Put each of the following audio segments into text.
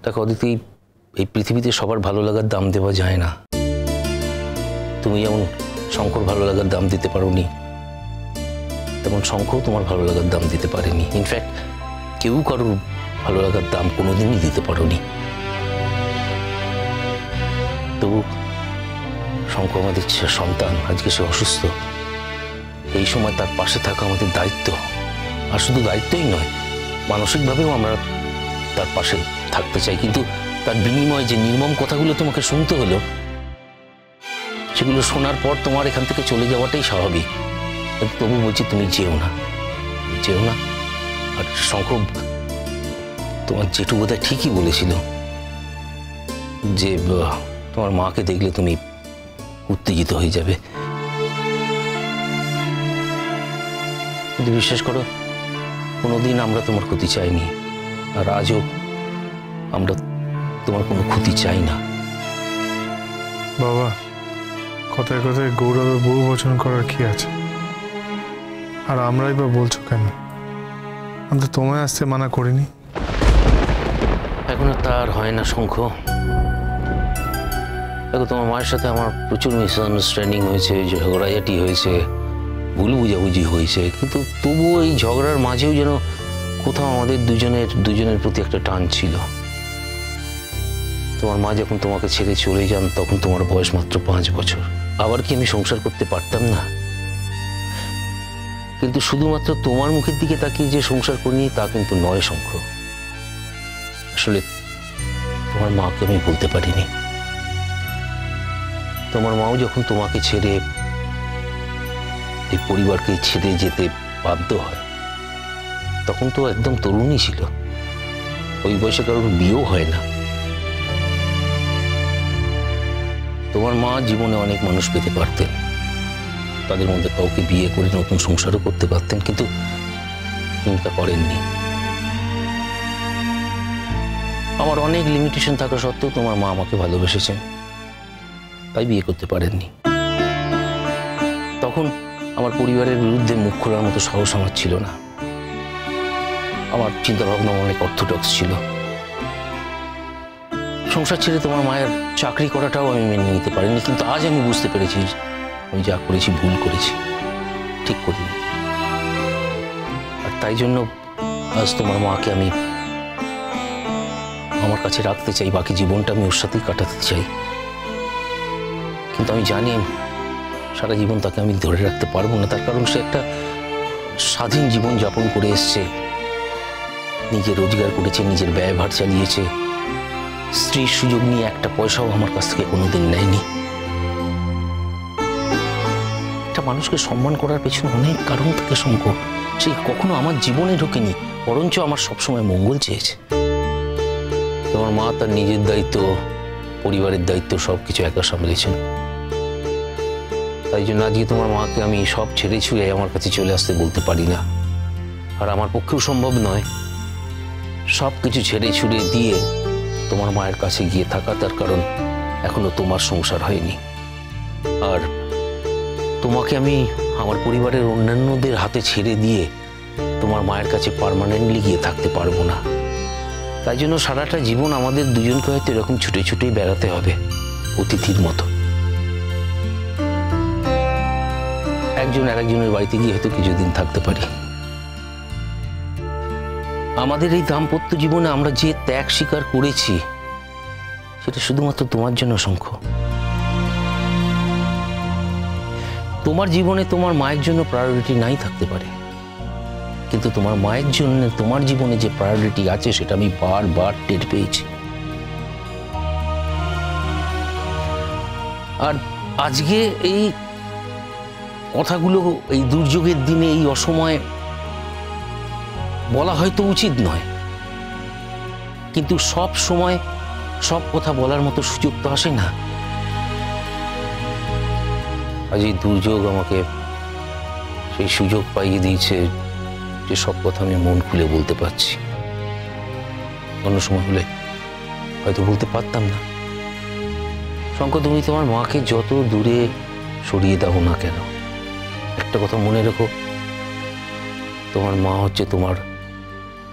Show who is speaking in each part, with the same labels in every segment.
Speaker 1: দেখো অদিতি, এই পৃথিবীতে সবার ভালো লাগার দাম দেওয়া যায় না। তুমি যেমন শঙ্কর ভালো লাগার দাম দিতে পারোনি, তেমন শঙ্কর তোমার ভালো লাগার দাম দিতে পারেনি। ইনফ্যাক্ট কেউ কারোর ভালো লাগার দাম কোনোদিনই দিতে পারোনি। তবু শঙ্কর আমাদের সন্তান, আজকে সে অসুস্থ। এই সময় তার পাশে থাকা আমাদের দায়িত্ব। আর শুধু দায়িত্বই নয়, মানসিকভাবেও আমরা তার পাশে থাকতে চাই। কিন্তু তার বিনিময়ে যে নির্মম কথাগুলো তোমাকে শুনতে হলো, সেগুলো শোনার পর তোমার এখান থেকে চলে যাওয়াটাই স্বাভাবিক। তবু বলছি, তুমি যেও না, যেও না। আর শঙ্কর, তোমার জেঠু বোধহয় ঠিকই বলেছিল যে তোমার মাকে দেখলে তুমি উত্তেজিত হয়ে যাবে। কিন্তু বিশ্বাস করো, কোনোদিন আমরা তোমার ক্ষতি চাইনি, আর আজও আমরা তোমার কোনো ক্ষতি চাই না।
Speaker 2: বাবা, কথায় কথায় গৌরবে বহু বচন করার কি আছে? আর আমরাই বা বলছো কেন? আমি তো তোমায় আসতে মানা করিনি।
Speaker 1: এখন তার হয় না শঙ্খ। দেখো, তোমার মায়ের সাথে আমার প্রচুর মিসআন্ডারস্ট্যান্ডিং হয়েছে, ঝগড়াঝাটি হয়েছে, ভুল বুঝাবুঝি হয়েছে। কিন্তু তবুও এই ঝগড়ার মাঝেও যেন কোথাও আমাদের দুজনের প্রতি একটা টান ছিল। তোমার মা যখন তোমাকে ছেড়ে চলে যান, তখন তোমার বয়স মাত্র 5 বছর। আবার কি আমি সংসার করতে পারতাম না? কিন্তু শুধুমাত্র তোমার মুখের দিকে তাকিয়ে যে সংসার করিনি তা কিন্তু নয় শঙ্খ। আসলে তোমার মাকে আমি বলতে পারিনি। তোমার মাও যখন তোমাকে ছেড়ে, এই পরিবারকে ছেড়ে যেতে বাধ্য হয়, তখন তো একদম তরুণী ছিল। ওই বয়সে কারোর বিয়েও হয় না। তোমার মা জীবনে অনেক মানুষ পেতে পারতেন, তাদের মধ্যে কাউকে বিয়ে করে নতুন সংসারও করতে পারতেন, কিন্তু তিনি তা করেননি। আমার অনেক লিমিটেশন থাকা সত্ত্বেও তোমার মা আমাকে ভালোবেসেছেন, তাই বিয়ে করতে পারেননি। তখন আমার পরিবারের বিরুদ্ধে মুখ খোলার মতো সাহস আমার ছিল না। আমার চিন্তাভাবনা অনেক অর্থোডক্স ছিল। সংসার ছেড়ে তোমার মায়ের চাকরি করাটাও আমি মেনে নিতে পারিনি। কিন্তু আজ আমি বুঝতে পেরেছি, আমি যা করেছি ভুল করেছি, ঠিক করিনি। আর তাই জন্য আজ তোমার মাকে আমি আমার কাছে রাখতে চাই, বাকি জীবনটা আমি ওর সাথেই কাটাতে চাই। কিন্তু আমি জানি সারা জীবন তাকে আমি ধরে রাখতে পারবো না। তার কারণ সে একটা স্বাধীন জীবন যাপন করে এসছে, নিজে রোজগার করেছে, নিজের ব্যয়ভার চালিয়েছে, স্ত্রীর সুযোগ নিয়ে একটা পয়সাও আমার কাছ থেকে কোনোদিন নেয়নি। একটা মানুষকে সম্মান করার পেছনে অনেক কারণ থাকে শঙ্খ। সে কখনো আমার জীবনে ঢোকেনি, বরঞ্চ আমার সবসময় মঙ্গল চেয়েছে। তোমার মা তার নিজের দায়িত্ব, পরিবারের দায়িত্ব সবকিছু একা সামলেছেন। তাই জন্য আজকে তোমার মাকে আমি সব ছেড়ে ছুঁড়ে আমার কাছে চলে আসতে বলতে পারি না। আর আমার পক্ষেও সম্ভব নয় সব কিছু ছেড়ে ছুড়ে দিয়ে তোমার মায়ের কাছে গিয়ে থাকা। তার কারণ এখনো তোমার সংসার হয়নি। আর তোমাকে আমি আমার পরিবারের অন্যান্যদের হাতে ছেড়ে দিয়ে তোমার মায়ের কাছে পার্মানেন্টলি গিয়ে থাকতে পারবো না। তাই জন্য সারাটা জীবন আমাদের দুজনকে হয়তো এরকম ছুটে ছুটেই বেড়াতে হবে, অতিথির মতো। একজন আরেকজনের বাড়িতে গিয়ে হয়তো কিছুদিন থাকতে পারি। আমাদের এই দাম্পত্য জীবনে আমরা যে ত্যাগ স্বীকার করেছি, সেটা শুধুমাত্র তোমার জন্য শঙ্খ। তোমার জীবনে তোমার মায়ের জন্য প্রায়োরিটি নাই থাকতে পারে, কিন্তু তোমার মায়ের জন্য তোমার জীবনে যে প্রায়োরিটি আছে সেটা আমি বারবার টের পেয়েছি। আর আজকে এই কথাগুলো এই দুর্যোগের দিনে, এই অসময়ে বলা হয়তো উচিত নয়, কিন্তু সব সময় সব কথা বলার মতো সুযোগ তো আসে না। আজ এই দুর্যোগ আমাকে সেই সুযোগ পাইয়ে দিয়েছে যে সব কথা আমি মন খুলে বলতে পারছি। অন্য সময় হলে হয়তো বলতে পারতাম না। শঙ্খ, তুমি তোমার মাকে যত দূরে সরিয়ে দাও না কেন, একটা কথা মনে রেখো, তোমার মা হচ্ছে তোমার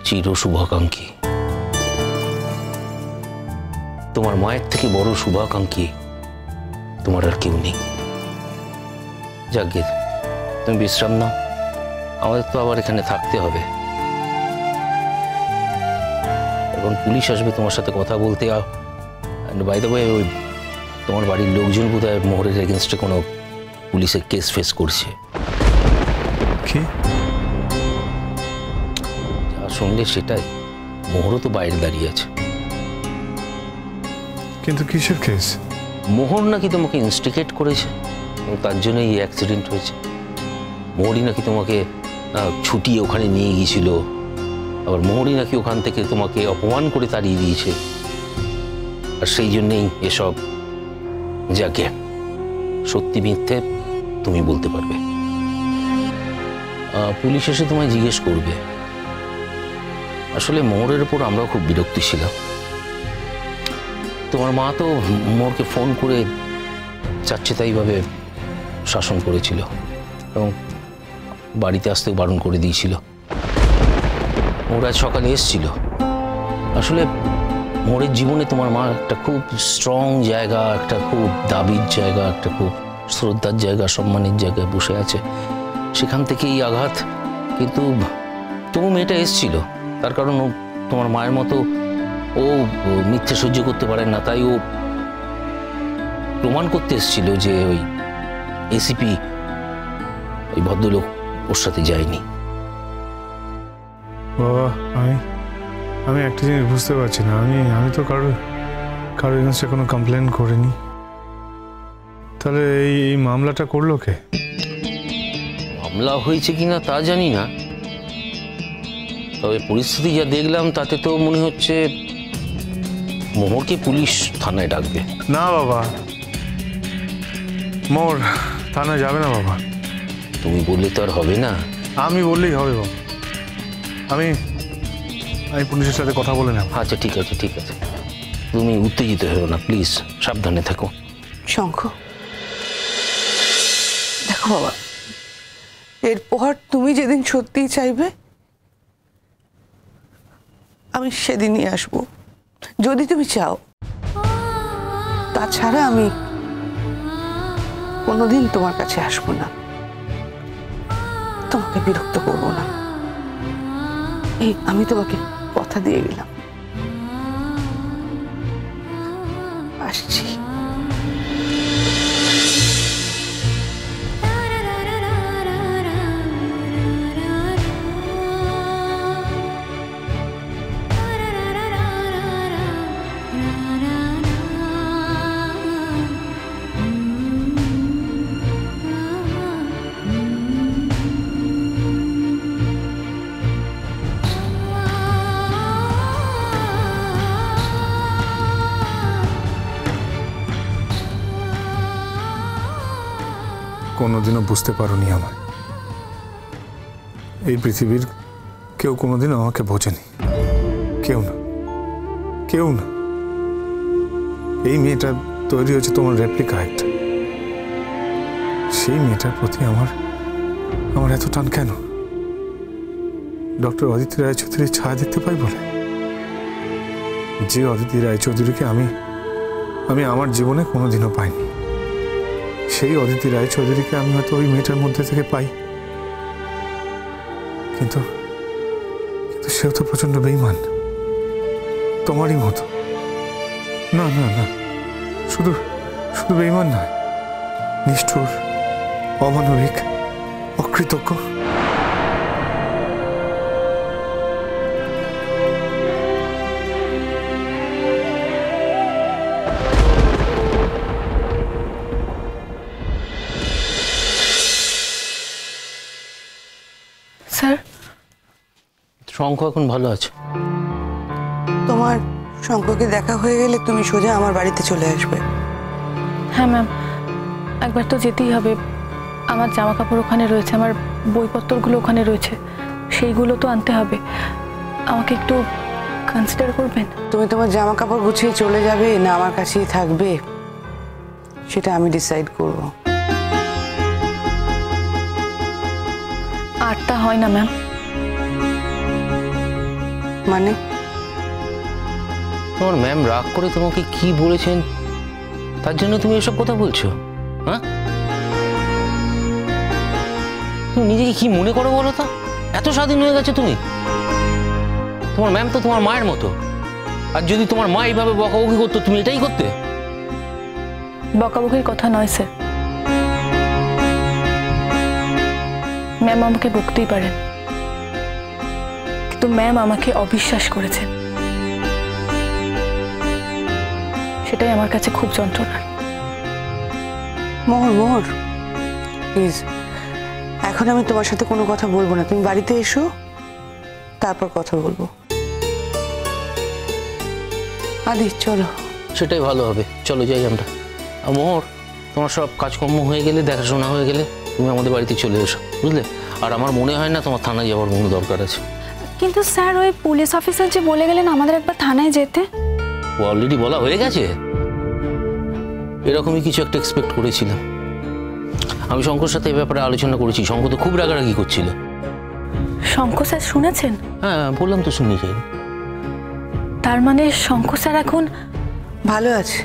Speaker 1: চির শুভাকাঙ্ক্ষী। তোমার মায়ের থেকে বড় শুভাকাঙ্ক্ষী তোমার আর কেউ নেই। যাকে তুমি বিশ্রাম নাও, আমাদের তো আবার এখানে থাকতে হবে। এখন পুলিশ আসবে তোমার সাথে কথা বলতে। বাই দ্য ওয়ে, ওই তোমার বাড়ির লোকজন বোধহয় মোহরের এগেনস্টে কোনো পুলিশের কেস ফেস করছে।
Speaker 2: কি
Speaker 1: যা শুনলে সেটাই, মোহরও তো বাইরে দাঁড়িয়ে আছে।
Speaker 2: কিন্তু কিসের কেস?
Speaker 1: মোহর নাকি তোমাকে ইনস্টিগেট করেছে এবং তার জন্য এই অ্যাক্সিডেন্ট হয়েছে। মোহরই নাকি তোমাকে ছুটিয়ে ওখানে নিয়ে গিয়েছিল, আবার মোহরই নাকি ওখান থেকে তোমাকে অপমান করে তাড়িয়ে দিয়েছে, আর সেই জন্যেই এসব। যাকে সত্যি মিথ্যে তুমি বলতে পারবে। পুলিশ এসে তোমায় জিজ্ঞেস করবে। আসলে মোহরের উপর আমরাও খুব বিরক্তি ছিলাম। তোমার মা তো মোহরকে ফোন করে চাচ্ছেতাইভাবে শাসন করেছিল এবং বাড়িতে আসতেও বারণ করে দিয়েছিল। মোহর আজ সকালে এসেছিল। আসলে মোহরের জীবনে তোমার মা একটা খুব স্ট্রং জায়গা, একটা খুব দাবির জায়গা, একটা খুব শ্রদ্ধার জায়গা, সম্মানের জায়গায় বসে আছে। সেখান থেকেই আঘাত। কিন্তু তবু মেয়েটা এসেছিল, তার কারণ ও তোমার মায়ের মতো ও মিথ্যে সহ্য করতে পারে না। তাই ও প্রমাণ করতে এসেছিল যে ওই এসিপি, ওই ভদ্রলোক ওর সাথে যায়নি।
Speaker 2: বাবা, আমি একটা জিনিস বুঝতে পারছি না। আমি তো কারোর এগেন্সটে কোনো কমপ্লেন করিনি। তাহলে এই মামলাটা করলো কে?
Speaker 1: মামলা হয়েছে কিনা তা জানি না, তবে পরিস্থিতি যা দেখলাম তাতে তো মনে হচ্ছে মোহরকে পুলিশ থানায় ডাকবে।
Speaker 2: না বাবা, মোর থানায় যাবে না বাবা।
Speaker 1: তুমি বললে তো আর হবে না।
Speaker 2: আমি বললেই হবে বাবা। আমি পুলিশের সাথে কথা বলে নেব।
Speaker 1: আচ্ছা ঠিক আছে, ঠিক আছে, তুমি উত্তেজিত হও না প্লিজ, সাবধানে থাকো।
Speaker 3: শঙ্খ, দেখো বাবা, এরপর তুমি যেদিন সত্যিই চাইবে আমি সেদিনই আসবো, যদি তুমি চাও। তাছাড়া আমি কোনোদিন তোমার কাছে আসবো না, তোমাকে বিরক্ত করবো না। এই আমি তোমাকে কথা দিয়ে গেলাম। আসছি।
Speaker 2: কোনোদিনও বুঝতে পারোনি আমায়। এই পৃথিবীর কেউ কোনোদিনও আমাকে বোঝেনি, কেউ না, কেউ না। এই মেয়েটা তৈরি হয়েছে তোমার রেপ্লিকা একটা। সেই মেয়েটার প্রতি আমার এত টান কেন? ডক্টর অদিতি রায়চৌধুরীর ছায়া দেখতে পাই বলে? যে অদিতি রায়চৌধুরীকে আমি আমার জীবনে কোনোদিনও পাইনি, সেই অদিতি রায়চৌধুরীকে আমি হয়তো ওই মেয়েটার মধ্যে থেকে পাই। কিন্তু সেও তো প্রচন্ড বেঈমান, তোমারই মতো। না না না, শুধু বেঈমান নয়, নিষ্ঠুর, অমানবিক, অকৃতজ্ঞ।
Speaker 3: স্যার,
Speaker 1: শঙ্খ এখন ভালো আছে।
Speaker 3: তোমার শঙ্করকে দেখা হয়ে গেলে তুমি সোজা আমার বাড়িতে চলে আসবে।
Speaker 4: হ্যাঁ ম্যাম, একবার তো যেতেই হবে। আমার জামা কাপড় ওখানে রয়েছে, আমার বইপত্রগুলো ওখানে রয়েছে, সেইগুলো তো আনতে হবে। আমাকে একটু কনসিডার করবেন?
Speaker 3: তুমি তোমার জামা কাপড় গুছিয়ে চলে যাবে না আমার কাছেই থাকবে, সেটা আমি ডিসাইড করব।
Speaker 4: আটটা হয় না ম্যাম।
Speaker 3: মানে
Speaker 1: তোমার ম্যাম রাগ করে তোমাকে কি বলেছেন তার জন্য তুমি এসব কথা বলছো? হ্যাঁ, তুমি নিজেকে কি মনে করো বলো তো? এত স্বাধীন হয়ে গেছো তুমি? তোমার ম্যাম তো তোমার মায়ের মতো, আর যদি তোমার মা এইভাবে বকাবকি করতো তুমি এটাই করতে?
Speaker 4: বকাবকির কথা নয় স্যার, ম্যাম আমাকে বকতেই পারেন, কিন্তু ম্যাম আমাকে অবিশ্বাস করেছেন, সেটাই আমার কাছে খুব যন্ত্রণার।
Speaker 3: মোহর মোহর প্লিজ, এখন আমি তোমার সাথে কোনো কথা বলবো না, তুমি বাড়িতে এসো তারপর কথা বলবো। আদি চলো।
Speaker 1: সেটাই ভালো হবে, চলো যাই আমরা। আর মোহর, তোমার সব কাজকর্ম হয়ে গেলে, দেখাশোনা হয়ে গেলে তুমি আমাদের বাড়িতে চলে এসো, বুঝলে? আর আমার মনে হয় না তোমার থানায় যাওয়ার কোনো দরকার আছে।
Speaker 5: কিন্তু স্যার, ওই পুলিশ অফিসার যে বলে গেলেন আমাদের একবার থানায় যেতে।
Speaker 1: ও অলরেডি বলা হয়ে গেছে? এরকমই কিছু একটা এক্সপেক্ট করেছিলাম। আমি শঙ্কর সাথে এই ব্যাপারে আলোচনা করেছি, শঙ্কর তো খুব রাগারাগি করছিল।
Speaker 4: শঙ্কর স্যার শুনেছেন?
Speaker 1: হ্যাঁ বললাম তো, শুনেছি।
Speaker 4: তার মানে শঙ্কর স্যার এখন
Speaker 3: ভালো আছে।